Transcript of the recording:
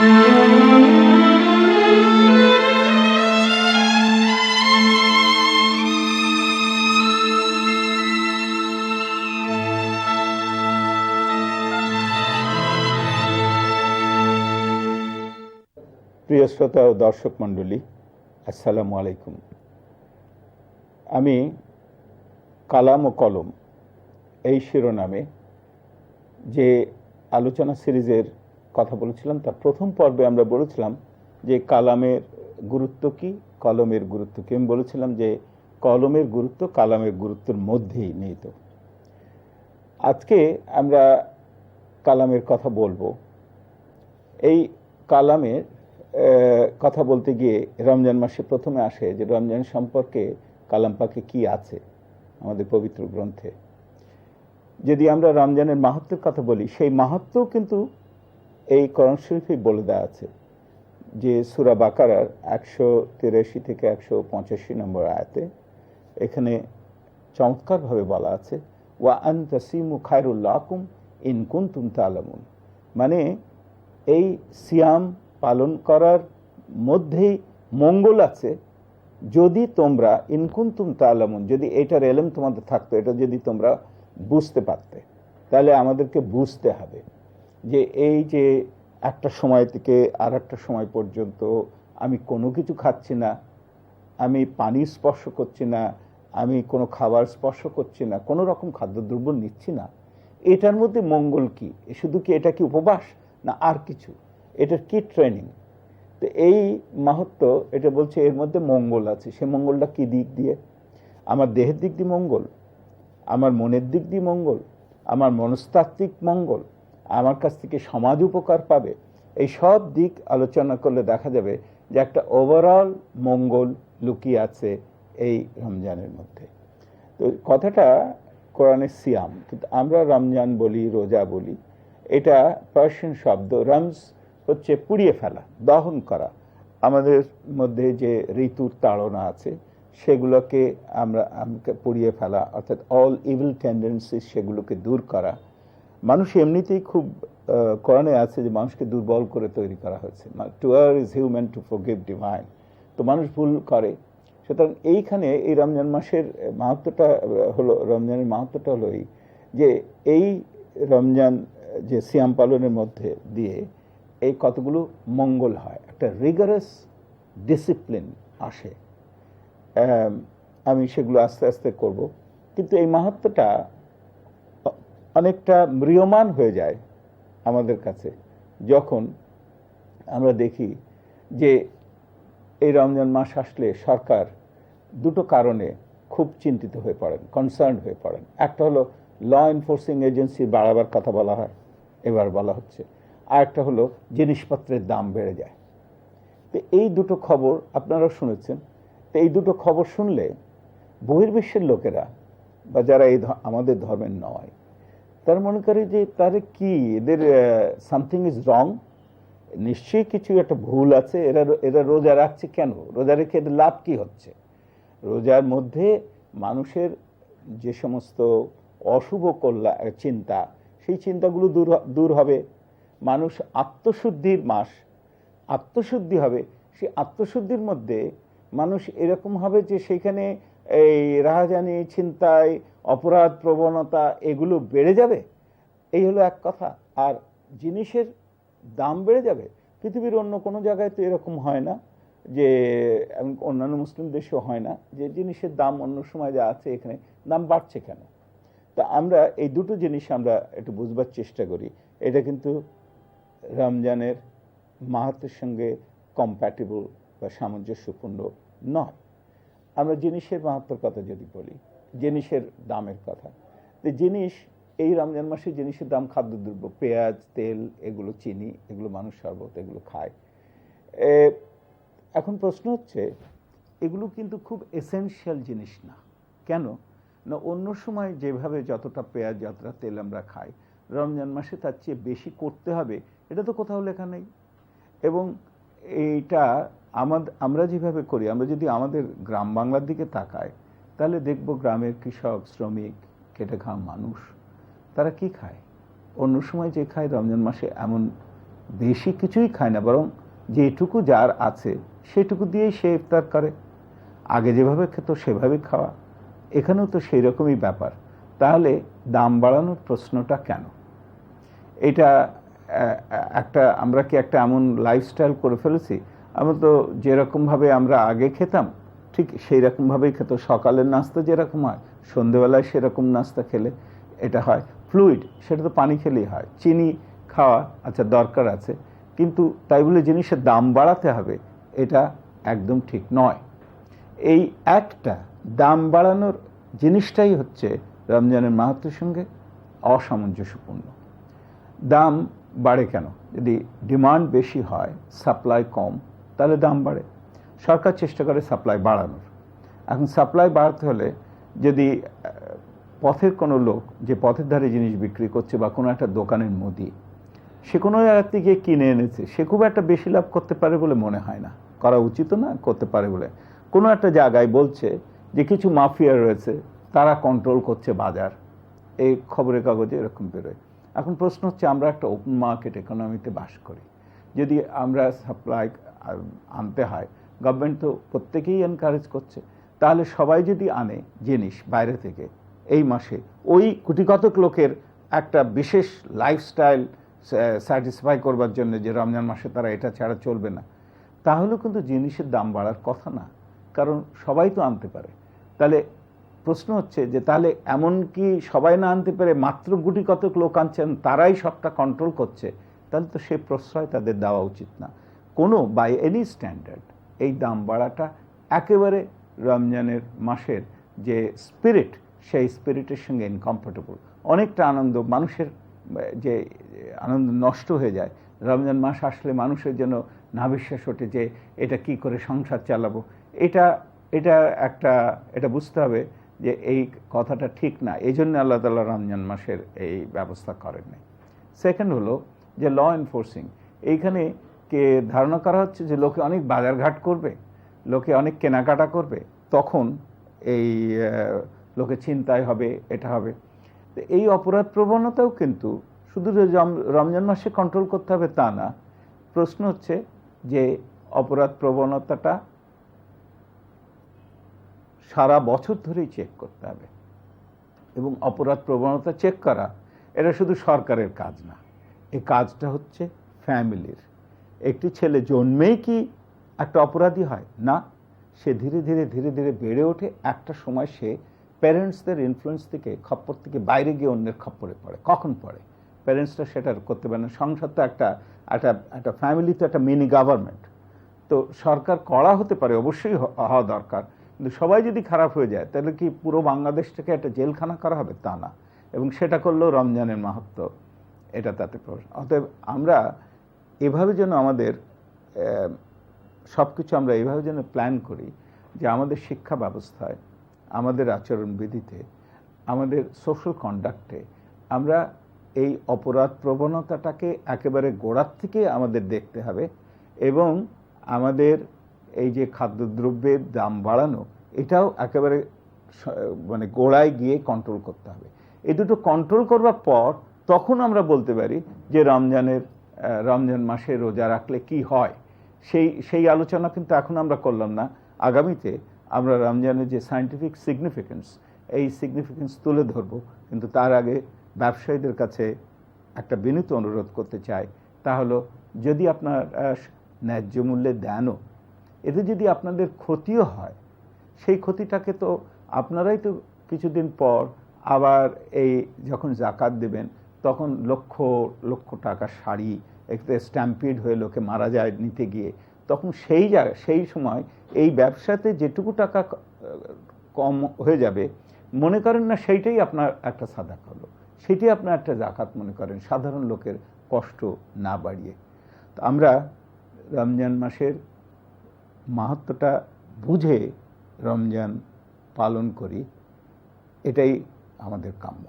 প্রিয় শ্রোতা ও দর্শক মণ্ডলী, আসসালামু আলাইকুম। আমি কালাম ও কলম এই শিরোনামে যে আলোচনা সিরিজের কথা বলেছিলাম, তার প্রথম পর্বে আমরা বলেছিলাম যে কালামের গুরুত্ব কি, কলমের গুরুত্ব কি। আমি বলেছিলাম যে কলমের গুরুত্ব কালামের গুরুত্বের মধ্যেই নিহিত। আজকে আমরা কালামের কথা বলবো। এই কালামের কথা বলতে গিয়ে রমজান মাসে প্রথমে আসে যে রমজান সম্পর্কে কালাম পাকে কি আছে আমাদের পবিত্র গ্রন্থে। যদি আমরা রমজানের মাহাত্ম্যের কথা বলি, সেই মাহাত্ম্যও কিন্তু এই কোরআন শরীফে বলে দেওয়া আছে। যে সূরা বাকারার 183 থেকে 185 নম্বর আয়াতে এখানে চমৎকারভাবে বলা আছে, ওয়া আন তাসিমু খায়রুল লাকুম ইন কুনতুম তা'লামুন। মানে এই সিয়াম পালন করার মধ্যেই মঙ্গল আছে যদি তোমরা ইন কুনতুম তা'লামুন, যদি এটার এলেম তোমাদের থাকতো, এটা যদি তোমরা বুঝতে পারতে। তাহলে আমাদেরকে বুঝতে হবে যে এই যে একটা সময় থেকে আর একটা সময় পর্যন্ত আমি কোনো কিছু খাচ্ছি না, আমি পানি স্পর্শ করছি না, আমি কোনো খাবার স্পর্শ করছি না, কোনো রকম খাদ্যদ্রব্য নিচ্ছি না, এটার মধ্যে মঙ্গল কি? শুধু কি এটা কি উপবাস না আর কিছু? এটার কি ট্রেনিং? তো এই মাহাত্ম্য এটা বলছে এর মধ্যে মঙ্গল আছে। সে মঙ্গলটা কি দিক দিয়ে? আমার দেহের দিক দিয়ে মঙ্গল, আমার মনের দিক দিয়ে মঙ্গল, আমার মনস্তাত্ত্বিক মঙ্গল, আমার কাছ থেকে সমাজ উপকার পাবে। এই সব দিক আলোচনা করলে দেখা যাবে যে একটা ওভারঅল মঙ্গল লুকিয়ে আছে এই রমজানের মধ্যে। তো কথাটা কোরআনের সিয়াম, কিন্তু আমরা রমজান বলি, রোজা বলি। এটা পার্সিয়ান শব্দ। রমজ হচ্ছে পুড়িয়ে ফেলা, দহন করা। আমাদের মধ্যে যে ঋতুর তাড়না আছে সেগুলোকে আমরা পুড়িয়ে ফেলা, অর্থাৎ অল ইভিল টেন্ডেন্সিস সেগুলোকে দূর করা। মানুষ এমনিতেই খুব কোরআনে আছে যে মানুষকে দুর্বল করে তৈরি করা হয়েছে। To err is human to forgive divine. তো মানুষ ভুল করে। সুতরাং এইখানে এই রমজান মাসের মাহাত্ম্যটা হলো, রমজানের মাহাত্ম্যটা হলো এই যে এই রমজান যে সিয়াম পালনের মধ্যে দিয়ে এই কতগুলো মঙ্গল হয়, একটা রিগারাস ডিসিপ্লিন আসে। আমি সেগুলো আস্তে আস্তে করব, কিন্তু এই মাহাত্ম্যটা অনেকটা ম্রিয়মান হয়ে যায় আমাদের কাছে যখন আমরা দেখি যে এই রমজান মাস আসলে সরকার দুটো কারণে খুব চিন্তিত হয়ে পড়েন, কনসার্ন হয়ে পড়েন। একটা হলো ল এনফোর্সিং এজেন্সি বাড়াবার কথা বলা হয়, এবার বলা হচ্ছে। আর একটা হলো জিনিসপত্রের দাম বেড়ে যায়। তো এই দুটো খবর আপনারা শুনেছেন। তো এই দুটো খবর শুনলে বহির্বিশ্বের লোকেরা বা যারা এই আমাদের ধর্মের নয়, তারা মনে করে যে তার কি, এদের সামথিং ইজ রং, নিশ্চয়ই কিছু একটা ভুল আছে। এরা রোজা রাখছে কেন? রোজা রেখে এদের লাভ কি হচ্ছে? রোজার মধ্যে মানুষের যে সমস্ত অশুভ চিন্তা, সেই চিন্তাগুলো দূর হবে। মানুষ আত্মশুদ্ধির মাস, আত্মশুদ্ধি হবে। সেই আত্মশুদ্ধির মধ্যে মানুষ এরকম হবে যে সেইখানে এই রাহাজানি, ছিনতাই, অপরাধ প্রবণতা এগুলো বেড়ে যাবে। এই হলো এক কথা। আর জিনিসের দাম বেড়ে যাবে। পৃথিবীর অন্য কোনো জায়গায় তো এরকম হয় না, যে অন্যান্য মুসলিম দেশেও হয় না যে জিনিসের দাম অন্য সময় যা আছে এখানে দাম বাড়ছে কেন। তা আমরা এই দুটো জিনিস আমরা একটু বুঝবার চেষ্টা করি। এটা কিন্তু রমজানের মাহাত্ম্যের সঙ্গে কম্প্যাটেবল বা সামঞ্জস্যপূর্ণ নয়। আমরা জিনিসের মাহাত্ম্যের কথা যদি বলি, জিনিসের দামের কথা, তো জিনিস এই রমজান মাসে জিনিসের দাম, খাদ্যদ্রব্য, পেঁয়াজ, তেল, এগুলো, চিনি, এগুলো মানুষ শরবত এগুলো খায়। এখন প্রশ্ন হচ্ছে এগুলো কিন্তু খুব এসেনশিয়াল জিনিস না। কেন না? অন্য সময় যেভাবে যতটা পেঁয়াজ, যতটা তেল আমরা খাই, রমজান মাসে তার চেয়ে বেশি করতে হবে, এটা তো কোথাও লেখা নেই। এবং এইটা আমরা যেভাবে করি, আমরা যদি আমাদের গ্রাম বাংলার দিকে তাকাই, তাহলে দেখব গ্রামের কৃষক, শ্রমিক, খেটে খাওয়া মানুষ, তারা কি খায়? অন্য সময় যে খায়, রমজান মাসে এমন বেশি কিছুই খায় না, বরং যেটুকু যার আছে সেটুকু দিয়েই সে ইফতার করে। আগে যেভাবে খেত সেভাবেই খাওয়া, এখানেও তো সেই রকমই ব্যাপার। তাহলে দাম বাড়ানোর প্রশ্নটা কেন? এটা একটা, আমরা কি একটা এমন লাইফস্টাইল করে ফেলেছি? আমরা তো যেরকমভাবে আমরা আগে খেতাম ঠিক সেই রকমভাবেই খেত। সকালের নাস্তা যেরকম হয় সন্ধেবেলায় সেরকম নাস্তা খেলে এটা হয়। ফ্লুইড, সেটা তো পানি খেলেই হয়। চিনি খাওয়া আচ্ছা দরকার আছে, কিন্তু তাই বলে জিনিসের দাম বাড়াতে হবে এটা একদম ঠিক নয়। এই একটা দাম বাড়ানোর জিনিসটাই হচ্ছে রমজানের মাহাত্ম্যের সঙ্গে অসামঞ্জস্যপূর্ণ। দাম বাড়ে কেন? যদি ডিমান্ড বেশি হয়, সাপ্লাই কম, তাহলে দাম বাড়ে। সরকার চেষ্টা করে সাপ্লাই বাড়ানোর। এখন সাপ্লাই বাড়াতে হলে যদি পথের কোনো লোক যে পথের ধারে জিনিস বিক্রি করছে বা কোনো একটা দোকানের মুদি, সে কোনো জায়গা থেকে কিনে এনেছে, সে খুব একটা বেশি লাভ করতে পারে বলে মনে হয় না, করা উচিত না, করতে পারে বলে। কোনো একটা জায়গায় বলছে যে কিছু মাফিয়া রয়েছে, তারা কন্ট্রোল করছে বাজার, এই খবরের কাগজে এরকম বেরোয়। এখন প্রশ্ন হচ্ছে, আমরা একটা ওপেন মার্কেট ইকোনমিতে বাস করি। যদি আমরা সাপ্লাই আনতে হয়, গভর্নমেন্ট তো প্রত্যেকেই এনকারেজ করছে, তাহলে সবাই যদি আনে জিনিস বাইরে থেকে এই মাসে, ওই কোটিকতক লোকের একটা বিশেষ লাইফস্টাইল স্যাটিসফাই করবার জন্য যে রমজান মাসে তারা এটা ছাড়া চলবে না, তাহলেও কিন্তু জিনিসের দাম বাড়ার কথা না, কারণ সবাই তো আনতে পারে। তাহলে প্রশ্ন হচ্ছে যে তাহলে এমন কি সবাই না আনতে পারে, মাত্র গুটি কতক লোক আনছেন, তারাই সবটা কন্ট্রোল করছে? তাহলে তো সেই প্রশ্রয় তাদের দেওয়া উচিত না। কোনো বাই এনি স্ট্যান্ডার্ড এই দাম বাড়াটা একেবারে রমজানের মাসের যে স্পিরিট, সেই স্পিরিটের সঙ্গে ইনকম্প্যাটেবল। অনেকটা আনন্দ, মানুষের যে আনন্দ নষ্ট হয়ে যায় রমজান মাস আসলে, মানুষের জন্য নাভিশ্বাস ওঠে যে এটা কি করে সংসার চালাবো। এটা এটা একটা, এটা বুঝতে হবে যে এই কথাটা ঠিক না। এই জন্য আল্লাহ তাআলা রমজান মাসের এই ব্যবস্থা করেননি। সেকেন্ড হলো যে ল এনফোর্সিং। এইখানে কে ধারণা করা হচ্ছে যে লোকে অনেক বাজারঘাট করবে, লোকে অনেক কেনাকাটা করবে, তখন এই লোকে চিন্তায় হবে, এটা হবে। তো এই অপরাধ প্রবণতাও কিন্তু শুধু রমজান মাসে কন্ট্রোল করতে হবে তা না। প্রশ্ন হচ্ছে যে অপরাধ প্রবণতাটা সারা বছর ধরেই চেক করতে হবে, এবং অপরাধ প্রবণতা চেক করা এটা শুধু সরকারের কাজ না, এই কাজটা হচ্ছে ফ্যামিলির। একটি ছেলে জন্মেই কি একটা অপরাধী হয় না, সে ধীরে ধীরে ধীরে ধীরে বেড়ে ওঠে। একটা সময় সে প্যারেন্টসদের ইনফ্লুয়েন্স থেকে, খপ্পর থেকে বাইরে গিয়ে অন্যের খপ্পরে পড়ে। কখন পড়ে? প্যারেন্টসরা সেটা করতে পারে না। সংসার তো একটা ফ্যামিলি তো একটা মিনি গভর্নমেন্ট। তো সরকার কড়া হতে পারে, অবশ্যই হওয়া দরকার, কিন্তু সবাই যদি খারাপ হয়ে যায় তাহলে কি পুরো বাংলাদেশটাকে একটা জেলখানা করা হবে? তা না। এবং সেটা করলেও রমজানের মাহাত্ম্য এটা তাতে প্রশ্ন। অতএব আমরা এভাবে যেন আমাদের সব কিছু আমরা এইভাবে যেন প্ল্যান করি যে আমাদের শিক্ষা ব্যবস্থায়, আমাদের আচরণবিধিতে, আমাদের সোশ্যাল কন্ডাক্টে আমরা এই অপরাধ প্রবণতাটাকে একেবারে গোড়ার থেকে আমাদের দেখতে হবে, এবং আমাদের এই যে খাদ্যদ্রব্যের দাম বাড়ানো, এটাও একেবারে মানে গোড়ায় গিয়ে কন্ট্রোল করতে হবে। এই দুটো কন্ট্রোল করবার পর তখন আমরা বলতে পারি যে রমজান মাসে রোজা রাখলে কি হয়। সেই আলোচনা কিন্তু এখন আমরা করলাম না। আগামীতে আমরা রমজানের যে সায়েন্টিফিক সিগনিফিকেন্স, এই সিগনিফিকেন্স তুলে ধরব। কিন্তু তার আগে ব্যবসায়ীদের কাছে একটা বিনীত অনুরোধ করতে চাই, তা হলো যদি আপনার ন্যায্য মূল্যে দেনও, এতে যদি আপনাদের ক্ষতিও হয়, সেই ক্ষতিটাকে তো আপনারাই তো কিছুদিন পর আবার এই যখন জাকাত দেবেন তখন লক্ষ লক্ষ টাকা শাড়ি এতে স্ট্যাম্পিড হয়ে লোকে মারা যায় নিতে গিয়ে, তখন সেই সময় এই ব্যবসাতে যেটুকু টাকা কম হয়ে যাবে, মনে করেন না সেইটাই আপনার একটা সাদাকা হলো, সেটাই আপনার একটা জাকাত মনে করেন, সাধারণ লোকের কষ্ট না বাড়িয়ে। তো আমরা রমজান মাসের মাহাত্ম্যটা বুঝে রমজান পালন করি, এটাই আমাদের কাম্য।